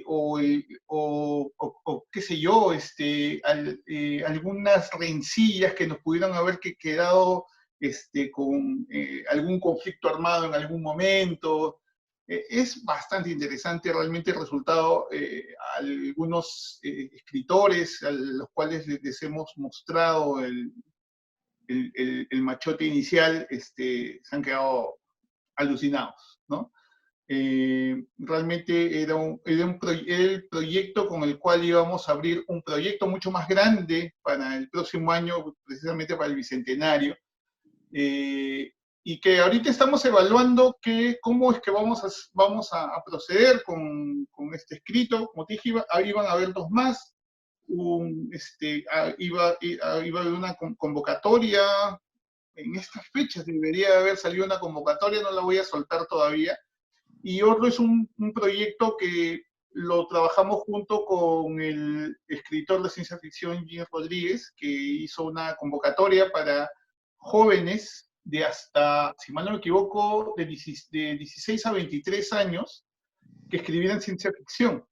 o qué sé yo, algunas rencillas que nos pudieron haber quedado con algún conflicto armado en algún momento. Es bastante interesante realmente el resultado. Algunos escritores a los cuales les hemos mostrado el machote inicial se han quedado alucinados, ¿no? Realmente era el proyecto con el cual íbamos a abrir un proyecto mucho más grande para el próximo año, precisamente para el Bicentenario, y que ahorita estamos evaluando cómo es que vamos a proceder con este escrito. Como te dije, iban a haber dos más. Iba a haber una convocatoria. En estas fechas debería haber salido una convocatoria, no la voy a soltar todavía. Y otro es un proyecto que lo trabajamos junto con el escritor de ciencia ficción Jim Rodríguez, que hizo una convocatoria para jóvenes de hasta, si mal no me equivoco, de 16 a 23 años que escribieran ciencia ficción.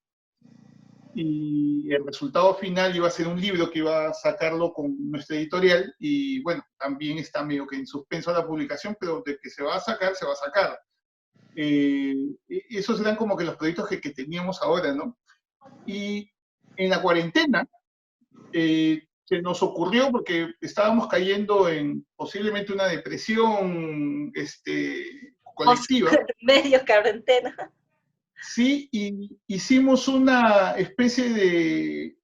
Y el resultado final iba a ser un libro que iba a sacarlo con nuestra editorial, y bueno, también está medio que en suspenso la publicación, pero de que se va a sacar, se va a sacar. Esos eran como que los proyectos que teníamos ahora, ¿no? Y en la cuarentena, se nos ocurrió, porque estábamos cayendo en posiblemente una depresión colectiva. Medio cuarentena. Sí, y hicimos una especie de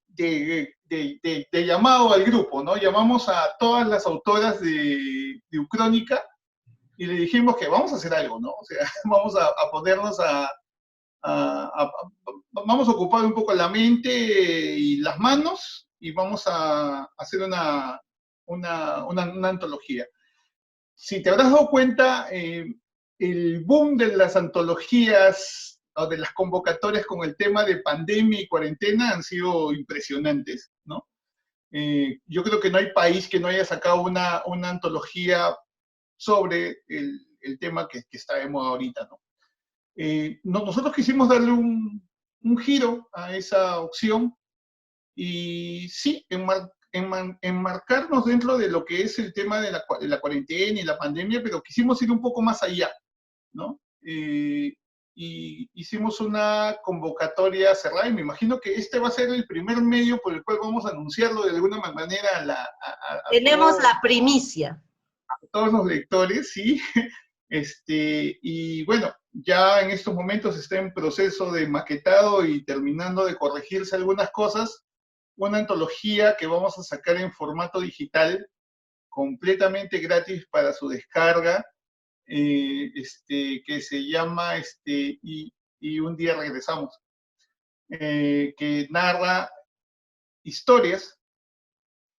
llamado al grupo, ¿no? Llamamos a todas las autoras de Ucrónica y le dijimos que vamos a hacer algo, ¿no? O sea, vamos a ponernos vamos a ocupar un poco la mente y las manos y vamos a hacer una antología. Si te habrás dado cuenta, el boom de las antologías o de las convocatorias con el tema de pandemia y cuarentena han sido impresionantes, ¿no? Yo creo que no hay país que no haya sacado una antología sobre el tema que está de moda ahorita, ¿no? Nosotros quisimos darle un giro a esa opción y sí, enmarcarnos dentro de lo que es el tema de la cuarentena y la pandemia, pero quisimos ir un poco más allá, ¿no? Y hicimos una convocatoria cerrada, y me imagino que este va a ser el primer medio por el cual vamos a anunciarlo de alguna manera Tenemos la primicia. A todos los lectores, ¿sí? Y bueno, ya en estos momentos está en proceso de maquetado y terminando de corregirse algunas cosas, una antología que vamos a sacar en formato digital, completamente gratis para su descarga, que se llama y un día regresamos, que narra historias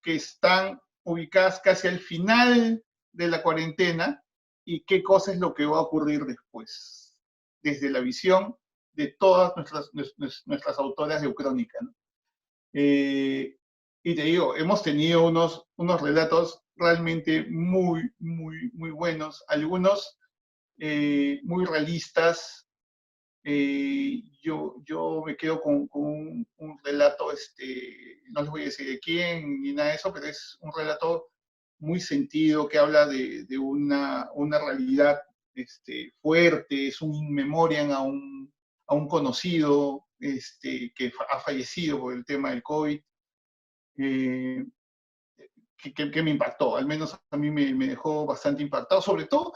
que están ubicadas casi al final de la cuarentena y qué cosa es lo que va a ocurrir después, desde la visión de todas nuestras autoras de crónica, ¿no? Y te digo, hemos tenido unos relatos realmente muy buenos, algunos muy realistas. Yo me quedo con un relato, no les voy a decir de quién ni nada de eso, pero es un relato muy sentido que habla de una realidad fuerte, es un in memoriam a un conocido que ha fallecido por el tema del COVID, eh, que me impactó, al menos a mí me dejó bastante impactado, sobre todo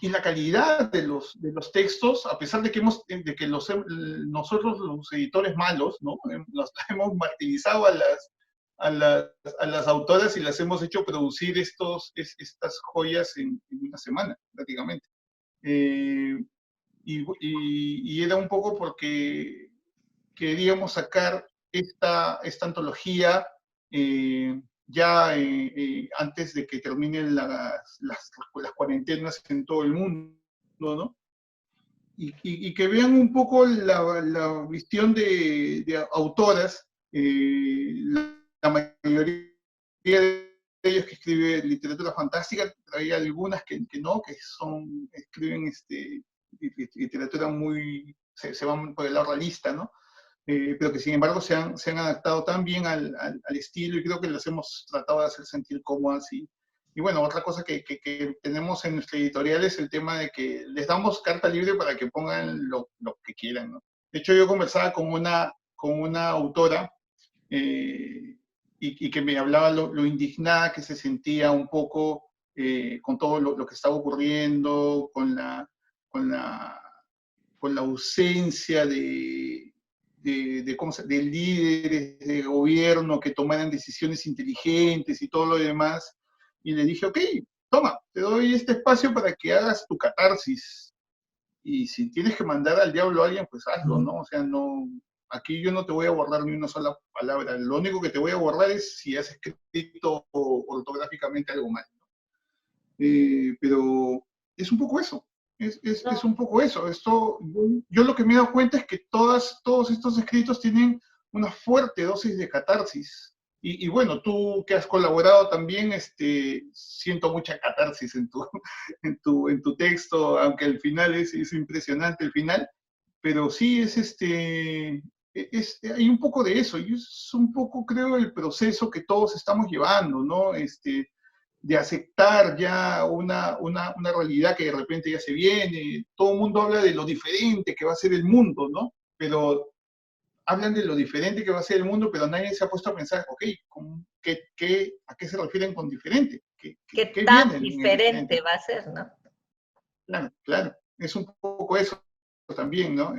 y la calidad de los textos, a pesar de que, nosotros los editores malos, ¿no? Los hemos martirizado a las autoras y las hemos hecho producir estas joyas en una semana, prácticamente. Y era un poco porque queríamos sacar esta antología ya antes de que terminen las cuarentenas en todo el mundo, ¿no? Y que vean un poco la visión de autoras, la mayoría de ellos que escriben literatura fantástica, hay algunas que no, escriben literatura se van por el lado realista, ¿no? Pero que sin embargo se han adaptado tan bien al estilo y creo que las hemos tratado de hacer sentir cómodas. Y bueno, otra cosa que tenemos en nuestra editorial es el tema de que les damos carta libre para que pongan lo que quieran, ¿no? De hecho, yo conversaba con una autora y que me hablaba lo indignada que se sentía un poco con todo lo que estaba ocurriendo, con la, con la ausencia de líderes de gobierno que tomaran decisiones inteligentes y todo lo demás. Y le dije, ok, toma, te doy este espacio para que hagas tu catarsis. Y si tienes que mandar al diablo a alguien, pues hazlo, ¿no? O sea, no, aquí yo no te voy a borrar ni una sola palabra. Lo único que te voy a borrar es si has escrito ortográficamente algo mal. Pero es un poco eso. Es No, un poco eso. Yo lo que me he dado cuenta es que todos estos escritos tienen una fuerte dosis de catarsis. Y bueno, tú que has colaborado también, siento mucha catarsis en tu texto, aunque el final es impresionante el final, pero sí hay un poco de eso, y es un poco, creo, el proceso que todos estamos llevando, ¿no? De aceptar ya una realidad que de repente ya se viene. Todo el mundo habla de lo diferente que va a ser el mundo, ¿no? Pero hablan de lo diferente que va a ser el mundo, pero nadie se ha puesto a pensar, ok, ¿a qué se refieren con diferente? ¿qué ¿Qué tan viene en el diferente diferente? va a ser, no? Claro, claro, es un poco eso también, ¿no?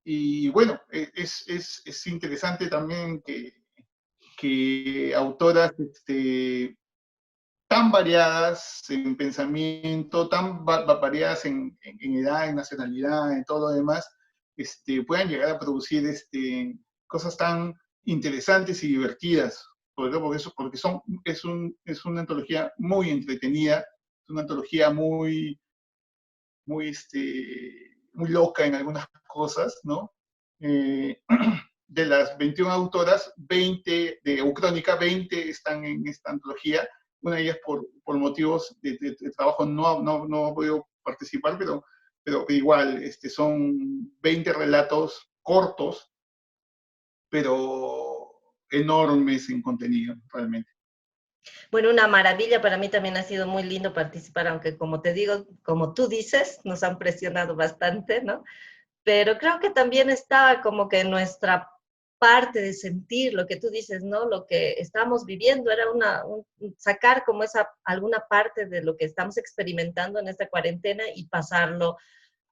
Y bueno, es interesante también que autoras tan variadas en pensamiento, tan variadas en edad, en nacionalidad, en todo lo demás, puedan llegar a producir cosas tan interesantes y divertidas, porque es una antología muy entretenida, es una antología muy, muy loca en algunas cosas, ¿no? Eh, de las 21 autoras, 20 de Ucrónica, 20 están en esta antología. Una de ellas por motivos de trabajo no he podido participar, pero igual son 20 relatos cortos, pero enormes en contenido, realmente. Bueno, una maravilla, para mí también ha sido muy lindo participar, aunque como te digo, como tú dices, nos han presionado bastante, ¿no? Pero creo que también estaba como que nuestra parte de sentir lo que tú dices, ¿no? Lo que estamos viviendo era sacar como alguna parte de lo que estamos experimentando en esta cuarentena y pasarlo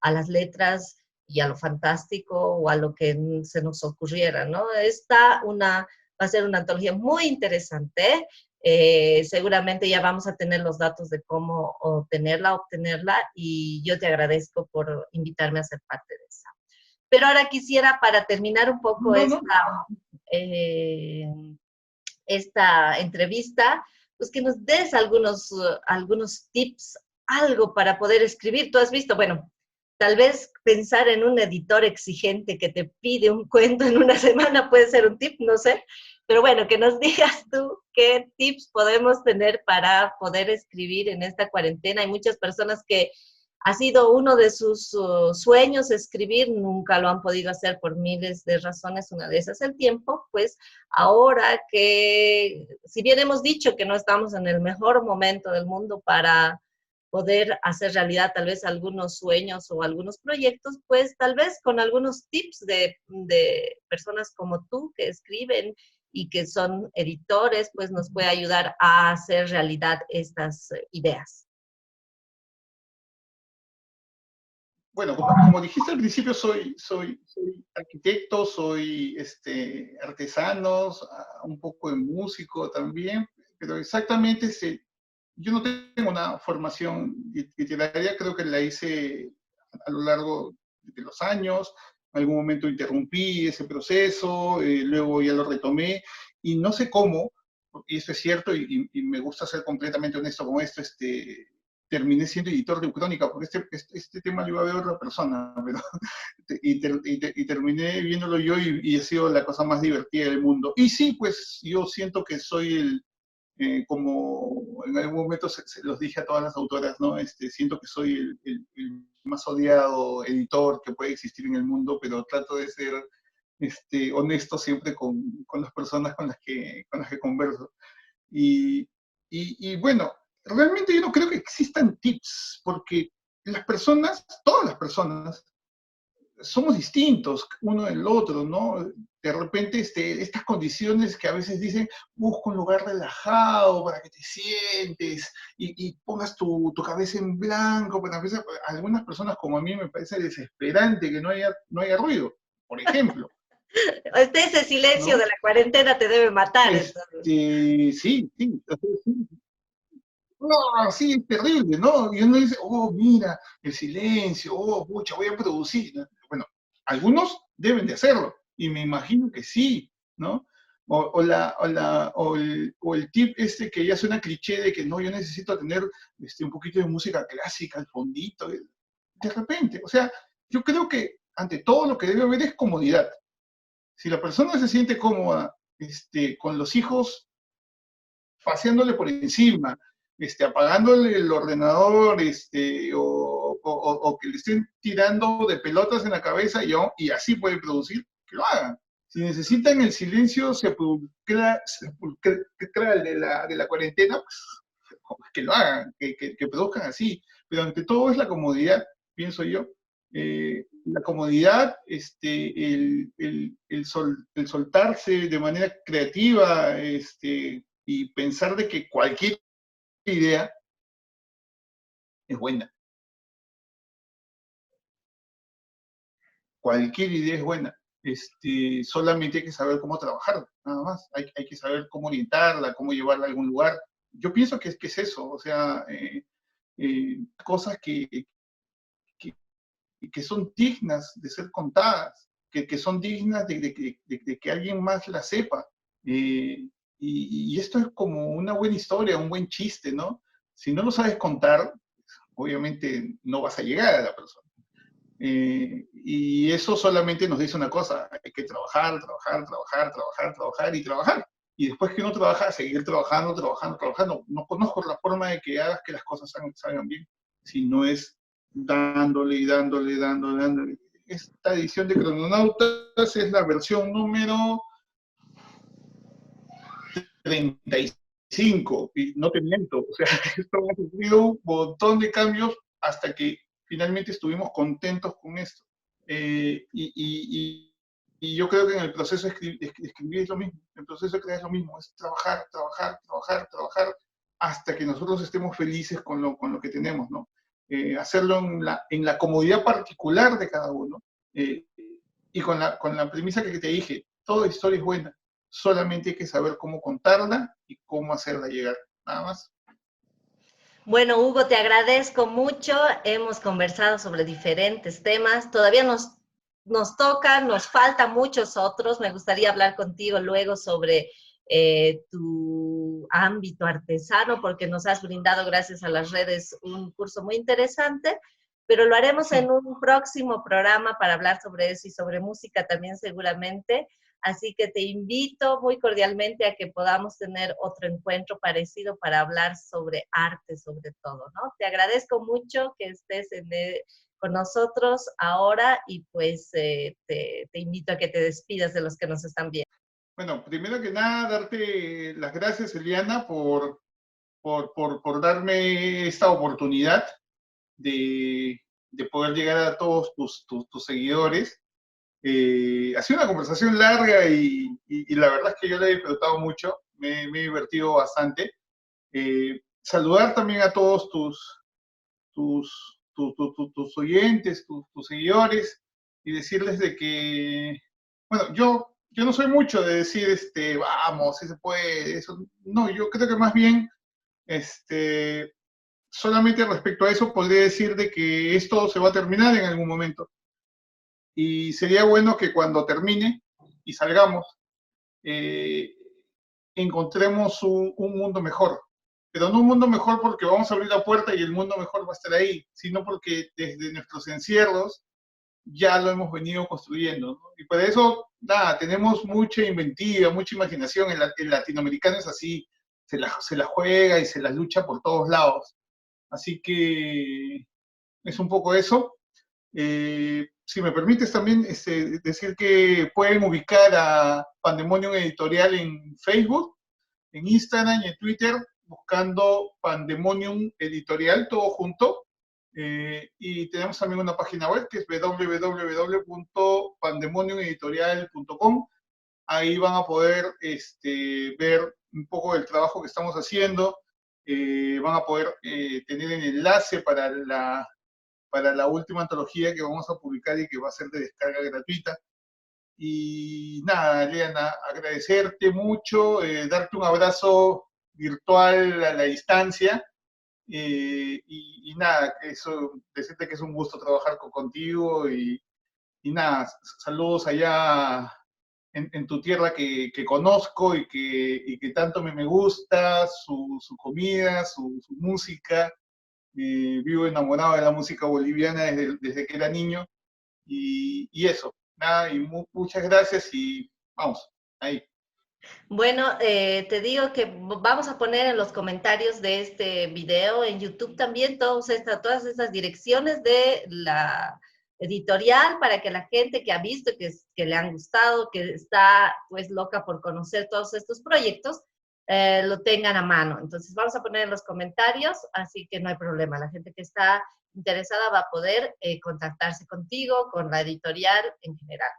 a las letras y a lo fantástico o a lo que se nos ocurriera, ¿no? Va a ser una antología muy interesante. Seguramente ya vamos a tener los datos de cómo obtenerla, y yo te agradezco por invitarme a ser parte de esa. Pero ahora quisiera, para terminar un poco No, no. eh, esta entrevista, pues que nos des algunos tips, algo para poder escribir. Tú has visto, bueno, tal vez pensar en un editor exigente que te pide un cuento en una semana puede ser un tip, no sé, pero bueno, que nos digas tú qué tips podemos tener para poder escribir en esta cuarentena. Hay muchas personas que ha sido uno de sus sueños escribir, nunca lo han podido hacer por miles de razones, una de esas el tiempo, pues ahora que, si bien hemos dicho que no estamos en el mejor momento del mundo para poder hacer realidad tal vez algunos sueños o algunos proyectos, pues tal vez con algunos tips de personas como tú que escriben y que son editores, pues nos puede ayudar a hacer realidad estas ideas. Bueno, como dijiste al principio, soy arquitecto, soy artesano, un poco de músico también, pero exactamente yo no tengo una formación literaria, creo que la hice a lo largo de los años, en algún momento interrumpí ese proceso, luego ya lo retomé, y no sé cómo, y esto es cierto, y me gusta ser completamente honesto con esto, terminé siendo editor de Ucrónica, porque este tema lo iba a ver otra persona, pero, y terminé viéndolo yo y ha sido la cosa más divertida del mundo. Y sí, pues yo siento que soy como en algún momento se los dije a todas las autoras, ¿no? Siento que soy el más odiado editor que puede existir en el mundo, pero trato de ser honesto siempre con las personas con las que converso. Y, y bueno, realmente yo no creo que existan tips, porque todas las personas, somos distintos uno del otro, ¿no? De repente estas condiciones que a veces dicen, busca un lugar relajado para que te sientes y pongas tu cabeza en blanco, pero a algunas personas como a mí me parece desesperante que no haya ruido, por ejemplo, Ese silencio de ¿no? la cuarentena te debe matar, entonces. Sí, sí, sí. No, sí, es terrible, ¿no? Y uno dice, oh, mira, el silencio, oh, pucha, voy a producir, ¿no? Bueno, algunos deben de hacerlo, y me imagino que sí, ¿no? O el tip que ya suena cliché de que no, yo necesito tener un poquito de música clásica al fondito, de repente, o sea, yo creo que ante todo lo que debe haber es comodidad. Si la persona se siente cómoda con los hijos paseándole por encima, apagándole el ordenador, o que le estén tirando de pelotas en la cabeza y así puede producir, que lo hagan. Si necesitan el silencio sepulcral de la cuarentena, pues que lo hagan, que produzcan así. Pero ante todo es la comodidad, pienso yo. La comodidad, el soltarse de manera creativa, y pensar de que cualquier idea es buena. Cualquier idea es buena. Solamente hay que saber cómo trabajar, nada más. Hay que saber cómo orientarla, cómo llevarla a algún lugar. Yo pienso que es eso, o sea, cosas que, que son dignas de ser contadas, que son dignas de que alguien más la sepa. Eh, y esto es como una buena historia, un buen chiste, ¿no? Si no lo sabes contar, obviamente no vas a llegar a la persona. Y eso solamente nos dice una cosa, hay que trabajar, trabajar, trabajar, trabajar, trabajar y trabajar. Y después que uno trabaja, seguir trabajando, trabajando, trabajando. No conozco la forma de que hagas que las cosas salgan bien, si no es dándole y dándole, dándole, dándole. Esta edición de Crononautas es la versión número 35, y no te miento, o sea, esto ha sufrido un montón de cambios hasta que finalmente estuvimos contentos con esto. Y Y yo creo que en el proceso de escribir es lo mismo, el proceso de crear es lo mismo, es trabajar, trabajar, trabajar, trabajar, hasta que nosotros estemos felices con lo que tenemos, ¿no? Hacerlo en la comodidad particular de cada uno. Eh, y con la premisa que te dije, toda historia es buena, solamente hay que saber cómo contarla y cómo hacerla llegar, nada más. Bueno, Hugo, te agradezco mucho. Hemos conversado sobre diferentes temas. Todavía nos toca, nos faltan muchos otros. Me gustaría hablar contigo luego sobre tu ámbito artesano, porque nos has brindado, gracias a las redes, un curso muy interesante. Pero lo haremos en un próximo programa para hablar sobre eso y sobre música también seguramente. Así que te invito muy cordialmente a que podamos tener otro encuentro parecido para hablar sobre arte, sobre todo, ¿no? Te agradezco mucho que estés con nosotros ahora y pues te invito a que te despidas de los que nos están viendo. Bueno, primero que nada, darte las gracias, Eliana, por darme esta oportunidad de poder llegar a todos tus seguidores. Ha sido una conversación larga y la verdad es que yo la he disfrutado mucho, me he divertido bastante. Saludar también a todos tus oyentes, tus seguidores, y decirles de que, bueno, yo no soy mucho de decir, vamos, si se puede, eso. No, yo creo que más bien, solamente respecto a eso podría decir de que esto se va a terminar en algún momento. Y sería bueno que cuando termine y salgamos, eh, encontremos un mundo mejor. Pero no un mundo mejor porque vamos a abrir la puerta y el mundo mejor va a estar ahí, sino porque desde nuestros encierros ya lo hemos venido construyendo, ¿no? Y por eso, nada, tenemos mucha inventiva, mucha imaginación. El latinoamericano es así, se la juega y se la lucha por todos lados. Así que es un poco eso. Si me permites también decir que pueden ubicar a Pandemonium Editorial en Facebook, en Instagram y en Twitter, buscando Pandemonium Editorial, todo junto. Y tenemos también una página web que es www.pandemoniumeditorial.com. Ahí van a poder ver un poco del trabajo que estamos haciendo. Van a poder tener el enlace para la última antología que vamos a publicar y que va a ser de descarga gratuita. Y nada, Eliana, agradecerte mucho, darte un abrazo virtual a la distancia. Y nada, eso, decirte que es un gusto trabajar contigo y nada, saludos allá en tu tierra que conozco y que tanto me gusta, su comida, su música. Vivo enamorado de la música boliviana desde que era niño y eso, nada, y muchas gracias y vamos, ahí. Bueno, te digo que vamos a poner en los comentarios de este video en YouTube también todas estas direcciones de la editorial para que la gente que ha visto, que le han gustado, que está pues loca por conocer todos estos proyectos, lo tengan a mano. Entonces vamos a poner en los comentarios, así que no hay problema. La gente que está interesada va a poder contactarse contigo, con la editorial en general.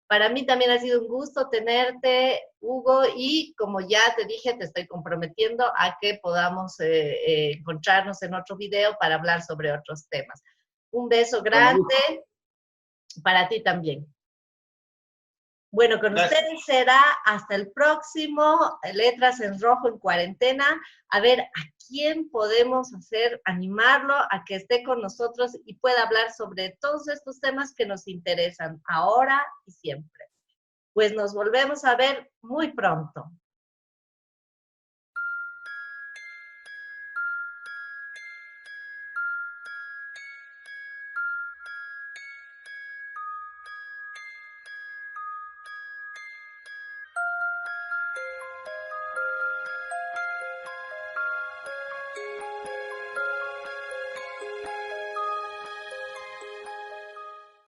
Para mí también ha sido un gusto tenerte, Hugo, y como ya te dije, te estoy comprometiendo a que podamos encontrarnos en otro video para hablar sobre otros temas. Un beso Con grande gusto. para ti también. Bueno, con Gracias. ustedes será hasta el próximo Letras en Rojo en Cuarentena. A ver a quién podemos animarlo a que esté con nosotros y pueda hablar sobre todos estos temas que nos interesan ahora y siempre. Pues nos volvemos a ver muy pronto.